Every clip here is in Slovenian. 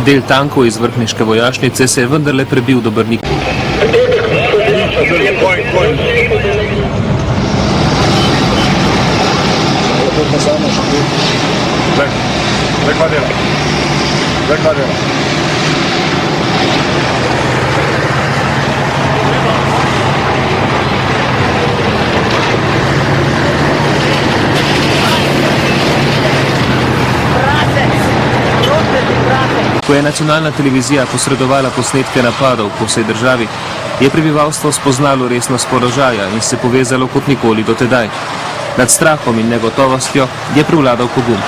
Del tankov iz vrhniške vojašnice se je vendarle prebil do Brnika. Ko je nacionalna televizija posredovala posnetke napadov po vsej državi, je prebivalstvo spoznalo resnost položaja in se povezalo kot nikoli do tedaj. Nad strahom in negotovostjo je prevladal pogum.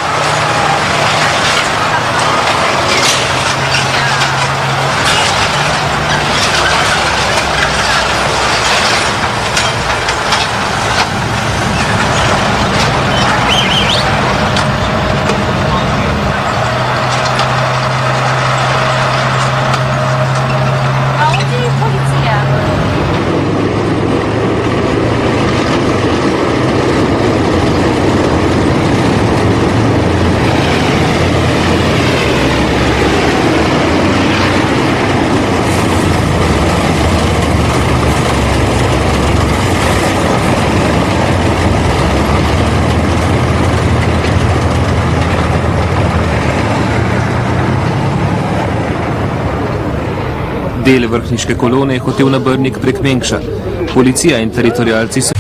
Del vrhniške kolone je hotel na Brnik prek Mengša. Policija in teritorialci so...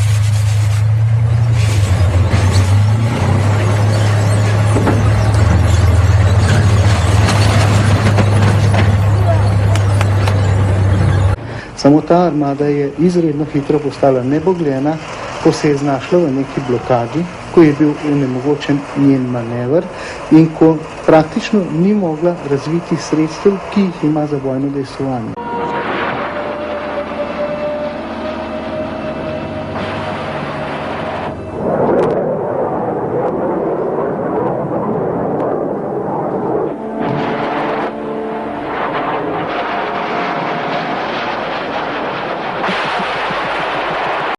Samo ta armada je izredno hitro postala nebogljena, ko se je znašla v neki blokadi, ko je bil onemogočen njen manever in ko praktično ni mogla razviti sredstev, ki jih ima za vojno dejstvovanje.